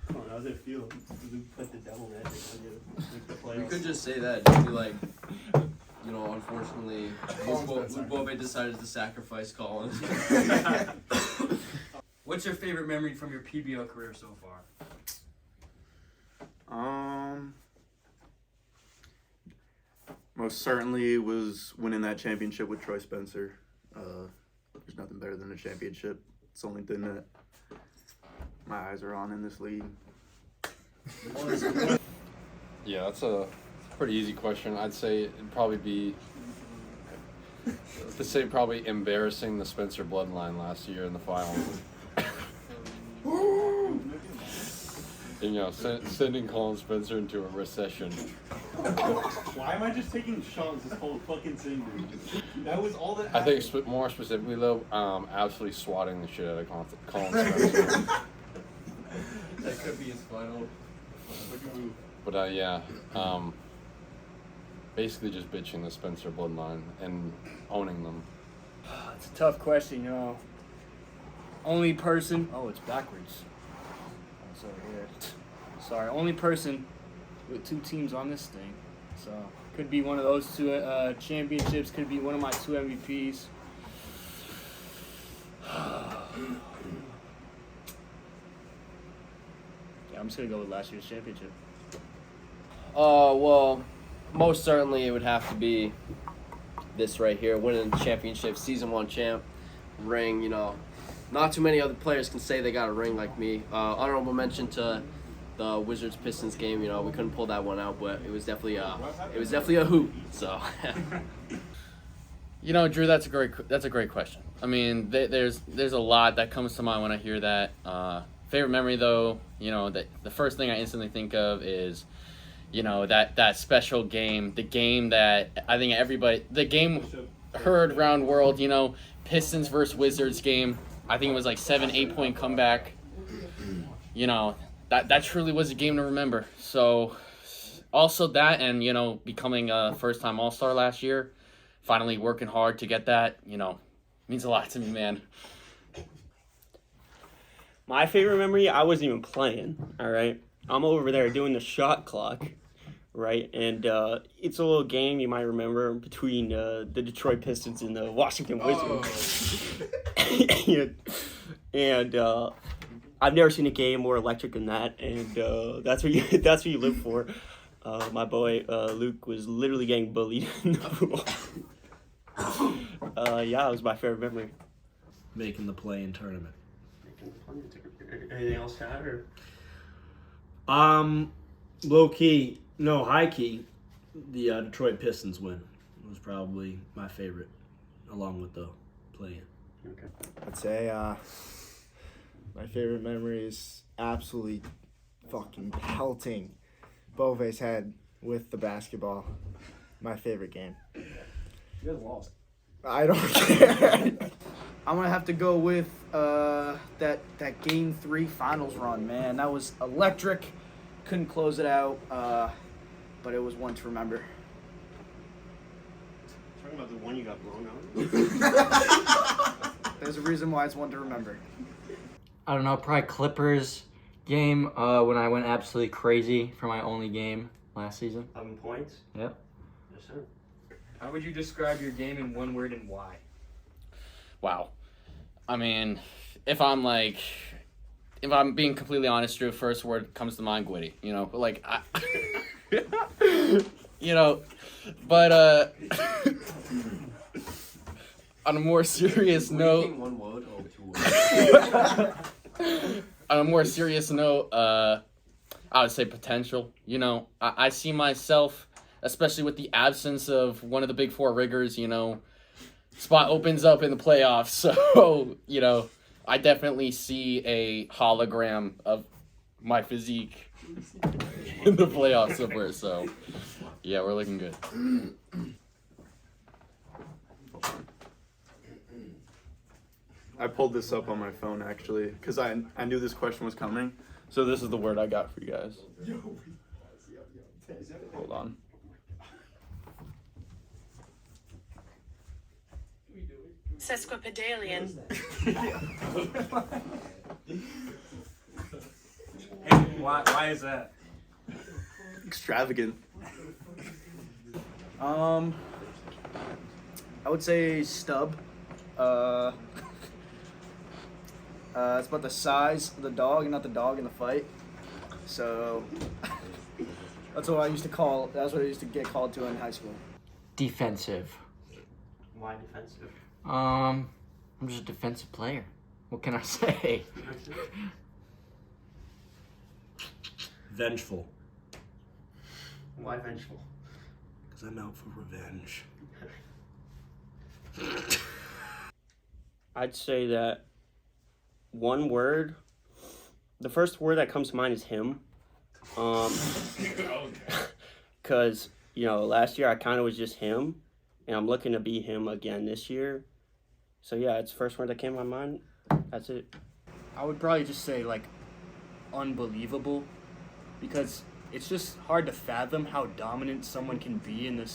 Come on, how's it feel? Luke put the devil magic on you. Make the We playoffs. could just say that. Just be like, you know, unfortunately, Luke Bove decided to sacrifice Colin. What's your favorite memory from your PBL career so far? Most certainly was winning that championship with Troy Spencer. There's nothing better than a championship. It's the only thing that my eyes are on in this league. Yeah, that's a pretty easy question. I'd say it'd probably be probably embarrassing the Spencer bloodline last year in the finals. And, you know, sending Colin Spencer into a recession. Why am I just taking shots this whole fucking thing, dude? That was all that I happened. think more specifically though, absolutely swatting the shit out of Colin Spencer. That could be his final. But yeah, basically just bitching the Spencer bloodline and owning them. It's a tough question, you know. Only person. Oh, it's backwards. Oh, sorry, here. Sorry, only person with two teams on this thing. So could be one of those two championships. Could be one of my two MVPs. Yeah, I'm just gonna go with last year's championship. Well, most certainly it would have to be this right here, winning the championship, season 1 champ, ring. You know, not too many other players can say they got a ring like me. Honorable mention to the Wizards Pistons game. You know, we couldn't pull that one out, but it was definitely a hoot. So. You know, Drew, that's a great question. I mean, there's a lot that comes to mind when I hear that. Favorite memory, though, you know, the first thing I instantly think of is, you know, that special game, the game that I think the game heard round world, you know, Pistons versus Wizards game. I think it was like 7-8 point comeback. You know, that truly was a game to remember. So, also that, and, you know, becoming a first-time All-Star last year, finally working hard to get that, you know, means a lot to me, man. My favorite memory, I wasn't even playing, all right? I'm over there doing the shot clock, right? And it's a little game you might remember between the Detroit Pistons and the Washington Wizards. And I've never seen a game more electric than that, and that's what you live for. My boy Luke was literally getting bullied in the pool. Yeah, it was my favorite memory. Making the play-in tournament. Anything else to add, or? Low key, no, high key, the Detroit Pistons win was probably my favorite, along with the play-in. Okay. I'd say my favorite memory is absolutely fucking pelting Bove's head with the basketball. My favorite game. You guys lost. I don't care. I'm gonna have to go with that Game 3 finals run, man. That was electric. Couldn't close it out, but it was one to remember. Talking about the one you got blown out. There's a reason why it's one to remember. I don't know, probably Clippers game when I went absolutely crazy for my only game last season. 11 points. Yep. Yes, sir. How would you describe your game in one word and why? Wow. I mean, if I'm being completely honest, Drew, first word comes to mind, Gwitty. You know, like, you know, but on a more serious note. One word or 2 words? On a more serious note, I would say potential. You know, I see myself, especially with the absence of one of the big four riggers, you know, spot opens up in the playoffs. So, you know, I definitely see a hologram of my physique in the playoffs somewhere. So, yeah, we're looking good. I pulled this up on my phone actually because I knew this question was coming. So this is the word I got for you guys. Hold on. Sesquipedalian. Hey, Why is that? Extravagant. I would say Stub. It's about the size of the dog and not the dog in the fight. So that's what I used to call. That's what I used to get called to in high school. Defensive. Why defensive? I'm just a defensive player. What can I say? Vengeful. Why vengeful? Because I'm out for revenge. I'd say that one word. The first word that comes to mind is him. Because, last year I kind of was just him, and I'm looking to be him again this year. So, yeah, it's the first word that came to my mind. That's it. I would probably just say unbelievable, because it's just hard to fathom how dominant someone can be in a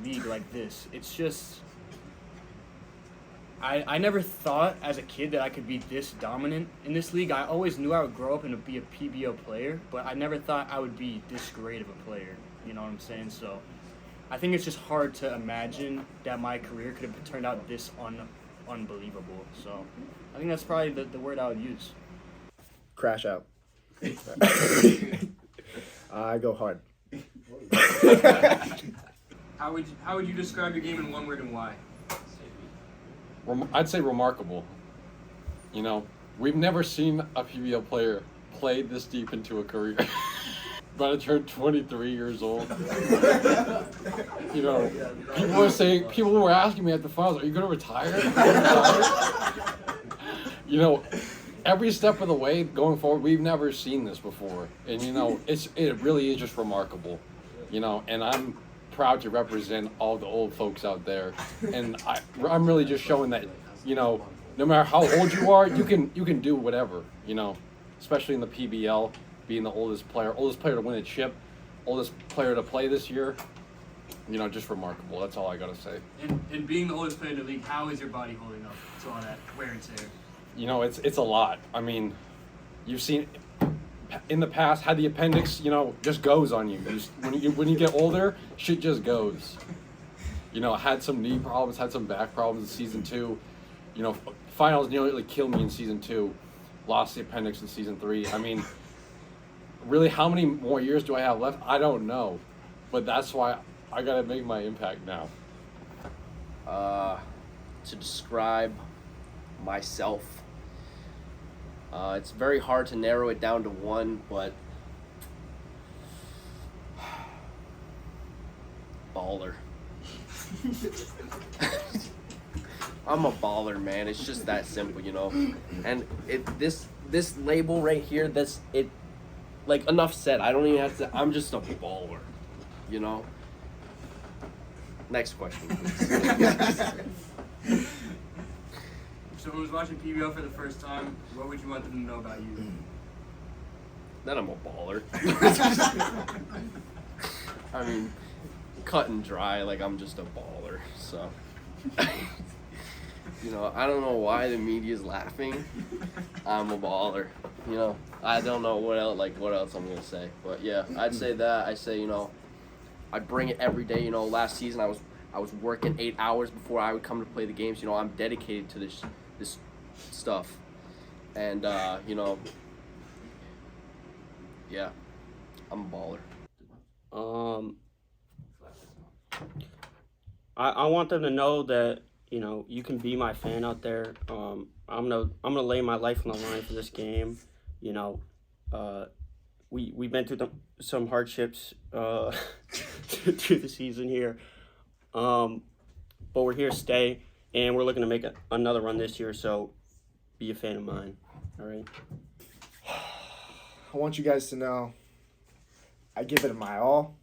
league like this. It's just I never thought as a kid that I could be this dominant in this league. I always knew I would grow up and be a PBO player, but I never thought I would be this great of a player. You know what I'm saying? So I think it's just hard to imagine that my career could have turned out this unbelievable. So I think that's probably the word I would use. Crash out. I go hard. How would you describe your game in one word and why? I'd say remarkable. We've never seen a PBL player play this deep into a career. But I turned 23 years old. People were asking me at the finals, "Are you going to retire?" Every step of the way going forward, we've never seen this before, and it really is just remarkable. And I'm proud to represent all the old folks out there, and I'm really just showing that no matter how old you are, you can do whatever, especially in the PBL, being the oldest player to win a chip, oldest player to play this year, just remarkable. That's all I gotta say. And being the oldest player in the league, how is your body holding up to all that wear and tear? It's a lot. I mean, you've seen in the past how the appendix, just goes on you. When you get older, shit just goes. Had some knee problems, had some back problems in season 2. Finals nearly killed me in season 2. Lost the appendix in season 3. I mean, really, how many more years do I have left? I don't know, but that's why I gotta make my impact now. To describe myself, it's very hard to narrow it down to one, but baller. I'm a baller, man. It's just that simple, And this label right here, enough said. I don't even have to. I'm just a baller, Next question, please. If someone was watching PBL for the first time, what would you want them to know about you? Then I'm a baller. I mean, cut and dry, I'm just a baller. So, I don't know why the media's laughing. I'm a baller. I don't know what else I'm gonna say. But yeah, I'd say that. I say, I bring it every day. Last season I was working 8 hours before I would come to play the games. I'm dedicated to this stuff, and yeah, I'm a baller. I want them to know that you can be my fan out there. I'm gonna lay my life on the line for this game. We've been through some hardships through the season here, but we're here to stay, and we're looking to make another run this year. So be a fan of mine. All right. I want you guys to know I give it my all.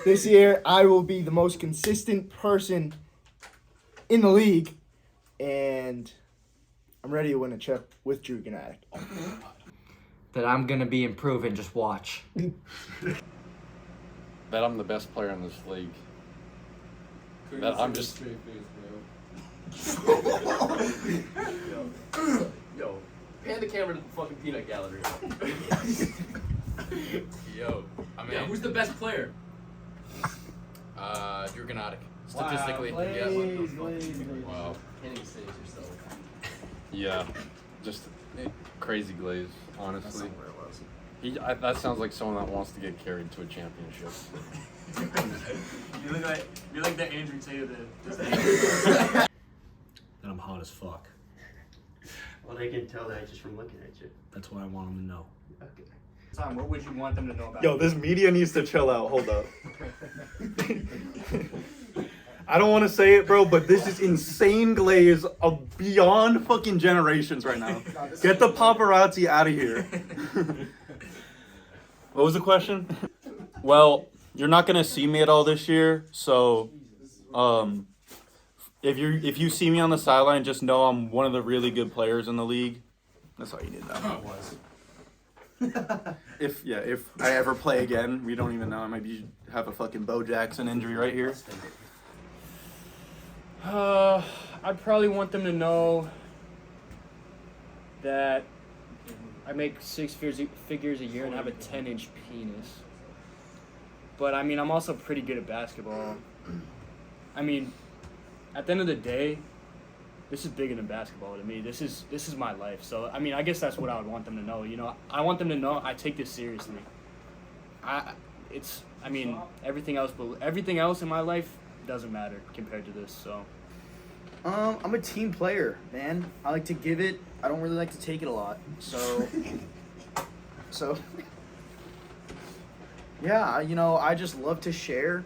This year, I will be the most consistent person in the league, and I'm ready to win a chip with Drew Ganatic. That I'm going to be improving, just watch. That I'm the best player in this league. That I'm just... Yo, pan the camera to the fucking peanut gallery. Yo, I mean, Who's the best player? Drew Gnotic. Statistically, Wow, yes. Glaze. Wow. Can't even say it yourself. Yeah, just crazy Glaze, honestly. That sounds like someone that wants to get carried to a championship. You're like the Andrew Tate of the. That I'm hot as fuck. Well, they can tell that just from looking at you. That's what I want them to know. Okay. Tom, what would you want them to know about? Yo, this media needs to chill out. Hold up. I don't want to say it, bro, but this is insane glaze of beyond fucking generations right now. Get the paparazzi out of here. What was the question? Well, you're not gonna see me at all this year, so if you see me on the sideline, just know I'm one of the really good players in the league. That's all you need to know. If I ever play again, we don't even know. I might have a fucking Bo Jackson injury right here. I'd probably want them to know that I make six figures a year and have a 10-inch penis. But I mean, I'm also pretty good at basketball. I mean, at the end of the day, this is bigger than basketball to me. This is my life. So I mean, I guess that's what I would want them to know. You know, I want them to know I take this seriously. Everything else in my life doesn't matter compared to this. So I'm a team player, man. I like to give it. I don't really like to take it a lot. So yeah, you know, I just love to share.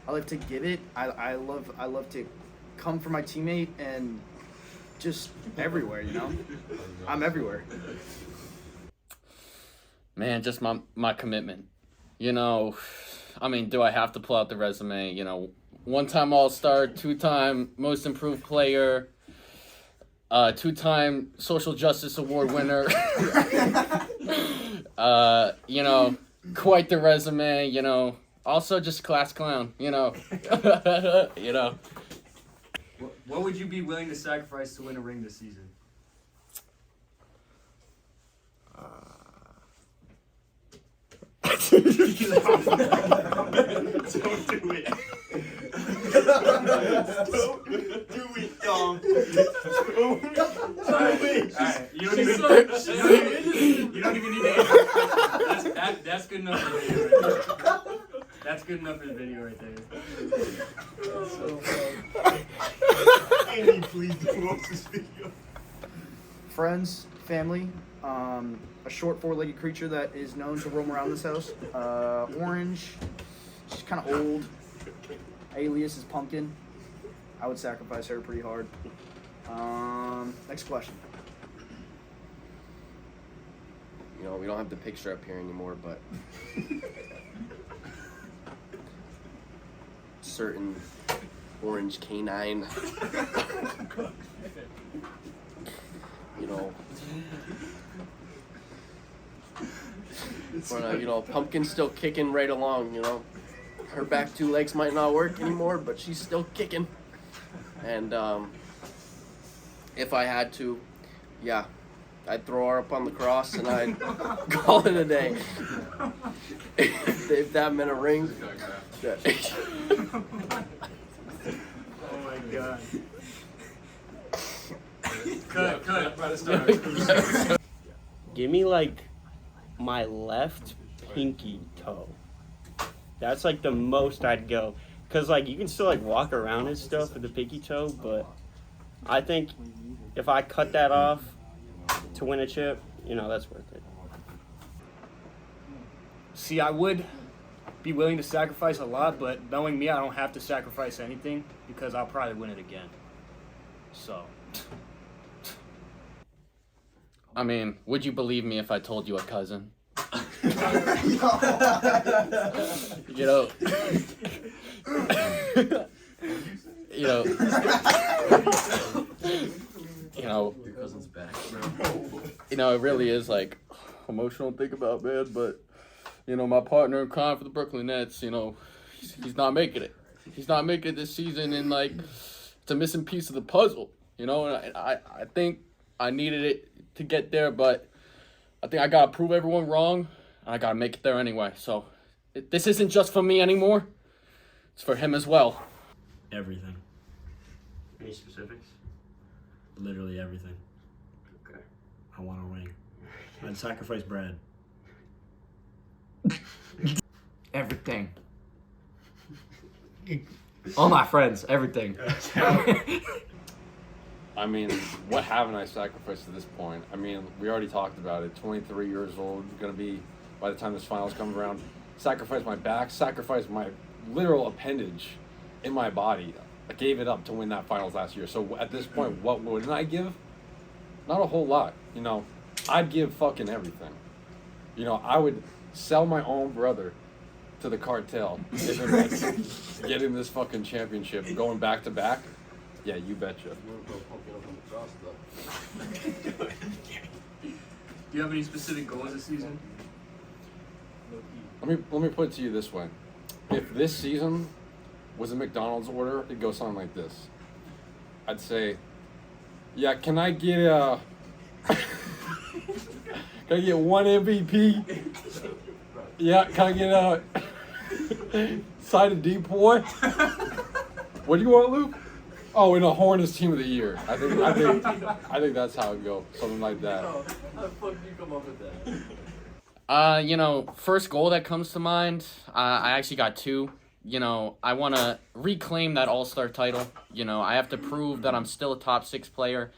I love to give it. I love to come for my teammate and just everywhere, you know. I'm everywhere. Man, just my commitment. You know, I mean, do I have to pull out the resume? You know, 1-time All-Star, 2-time Most Improved Player, 2-time Social Justice Award winner. You know, quite the resume, you know. Also just class clown, you know. You know. what would you be willing to sacrifice to win a ring this season? Don't do it. Don't do it, Dom. Alright, you don't even need to answer. That's good enough for the video right there. That's good enough for the video right there. Andy, please do watch this video. Friends, family, a short four-legged creature that is known to roam around this house. Orange, she's kind of old. Alias is Pumpkin. I would sacrifice her pretty hard. Next question. You know, we don't have the picture up here anymore, but certain orange canine, you know, but, you know, Pumpkin's still kicking right along, you know. Her back 2 legs might not work anymore, but she's still kicking. And if I had to, yeah, I'd throw her up on the cross and I'd call it a day. If that meant a ring. Oh my god. Cut. Give me like my left pinky toe. That's like the most I'd go. Cause like you can still like walk around and stuff with the pinky toe, but I think if I cut that off to win a chip, you know, that's worth it. See, I would be willing to sacrifice a lot, but knowing me, I don't have to sacrifice anything because I'll probably win it again. So. I mean, would you believe me if I told you a cousin? You know. You know. You know. Your cousin's back, bro. You know, it really is like emotional to think about, man. But you know, my partner in crime for the Brooklyn Nets, you know, he's not making it. He's not making it this season, and like, it's a missing piece of the puzzle. You know, and I think I needed it to get there, but I think I gotta prove everyone wrong. And I gotta make it there anyway. So this isn't just for me anymore. It's for him as well. Everything. Any specifics? Literally everything. Okay. I want a ring. I'd sacrifice Brad. Everything. All my friends, everything. I mean, what haven't I sacrificed to this point? I mean, we already talked about it. 23 years old, gonna be, by the time this finals comes around, sacrifice my back, sacrifice my literal appendage in my body. I gave it up to win that finals last year. So at this point, what wouldn't I give? Not a whole lot. You know, I'd give fucking everything. You know, I would sell my own brother to the cartel if it meant getting this fucking championship, going back to back. Yeah, you betcha. Do you have any specific goals this season? Let me put it to you this way: if this season was a McDonald's order, it'd go something like this. I'd say, yeah, can I get one MVP? Yeah, can I get a side of depoy? What do you want, Luke? Oh, and a Hornets team of the year. I think that's how it go. Something like that. How the fuck do you come up with that? You know, first goal that comes to mind, I actually got two. You know, I want to reclaim that All-Star title. You know, I have to prove that I'm still a top 6 player.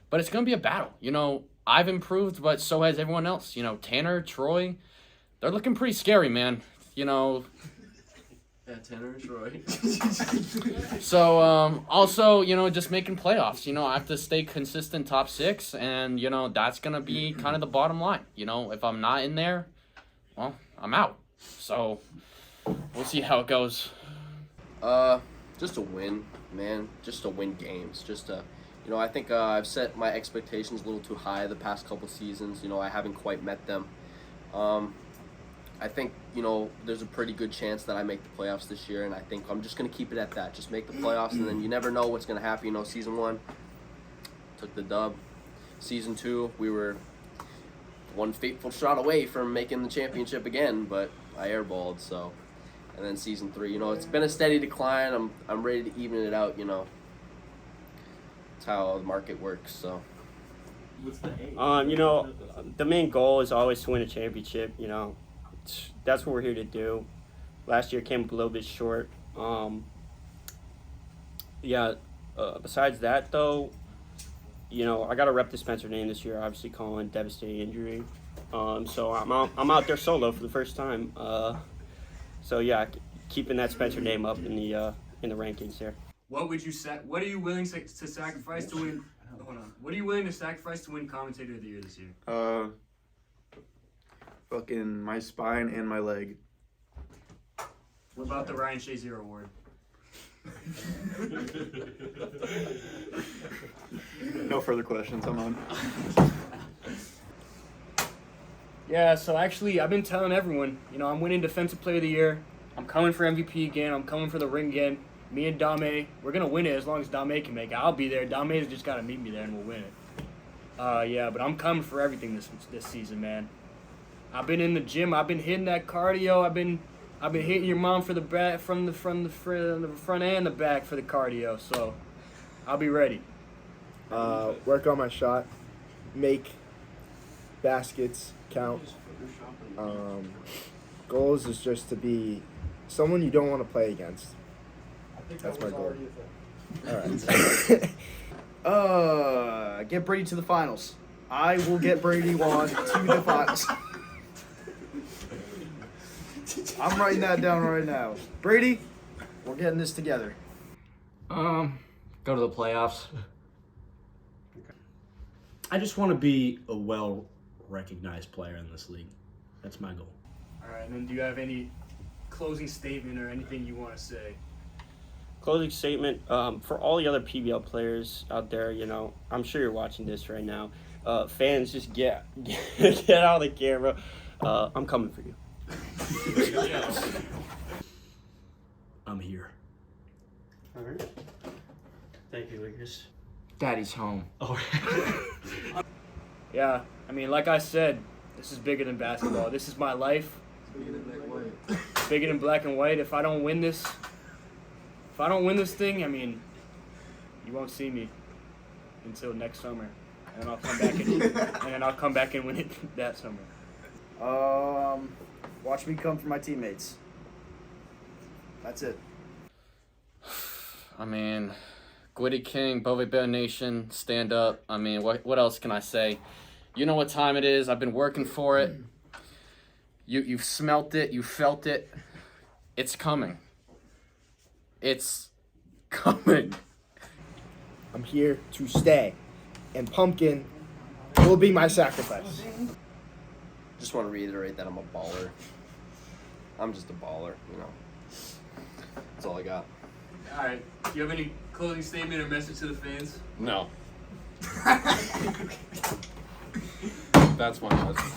But it's going to be a battle. You know, I've improved, but so has everyone else. You know, Tanner, Troy, they're looking pretty scary, man. You know. Yeah, Tanner and Troy. So, also, you know, just making playoffs. You know, I have to stay consistent top 6, and, you know, that's going to be kind of the bottom line. You know, if I'm not in there, well, I'm out. So, we'll see how it goes. Just a win, man. Just to win games. Just to, you know, I think I've set my expectations a little too high the past couple seasons. You know, I haven't quite met them. I think, you know, there's a pretty good chance that I make the playoffs this year, and I think I'm just going to keep it at that. Just make the playoffs, and then you never know what's going to happen. You know, Season 1, took the dub. Season 2, we were one fateful shot away from making the championship again, but I airballed, so. And then Season 3, you know, it's been a steady decline. I'm ready to even it out, you know. That's how the market works, so. You know, the main goal is always to win a championship, you know. That's what we're here to do. Last year came up a little bit short. Besides that, though, you know, I got to rep the Spencer name this year, obviously calling devastating injury. So I'm out there solo for the first time. So yeah, keeping that Spencer name up in the rankings here. What would you What are you willing to sacrifice to win? Hold on. What are you willing to sacrifice to win Commentator of the Year this year? Fucking my spine and my leg. What about the Ryan Shazier Award? No further questions. I'm on. Yeah, so actually, I've been telling everyone, you know, I'm winning Defensive Player of the Year. I'm coming for MVP again. I'm coming for the ring again. Me and Dame, we're going to win it as long as Dame can make it. I'll be there. Dame's just got to meet me there and we'll win it. Yeah, but I'm coming for everything this season, man. I've been in the gym. I've been hitting that cardio. I've been hitting your mom for the back, from the front and the back for the cardio. So I'll be ready. Work on my shot. Make baskets count. Goals is just to be someone you don't want to play against. That's my goal. All right. Get Brady to the finals. I will get Brady on to the finals. I'm writing that down right now. Brady, we're getting this together. Go to the playoffs. I just want to be a well-recognized player in this league. That's my goal. All right, and then do you have any closing statement or anything you want to say? Closing statement, for all the other PBL players out there, you know, I'm sure you're watching this right now. Fans, just get out of the camera. I'm coming for you. I'm here. All right. Thank you, Lucas. Daddy's home. Oh, Yeah, I mean, like I said, this is bigger than basketball. This is my life. Bigger than black and white. If I don't win this thing, I mean, you won't see me until next summer, and then I'll come back and win it that summer. Watch me come for my teammates. That's it. I mean, Gwitty King, Bove Bear Nation, stand up. I mean, what else can I say? You know what time it is. I've been working for it. You've smelt it. You felt it. It's coming. It's coming. I'm here to stay, and Pumpkin will be my sacrifice. Just want to reiterate that I'm a baller. I'm just a baller, you know. That's all I got. All right. Do you have any closing statement or message to the fans? No. That's my message.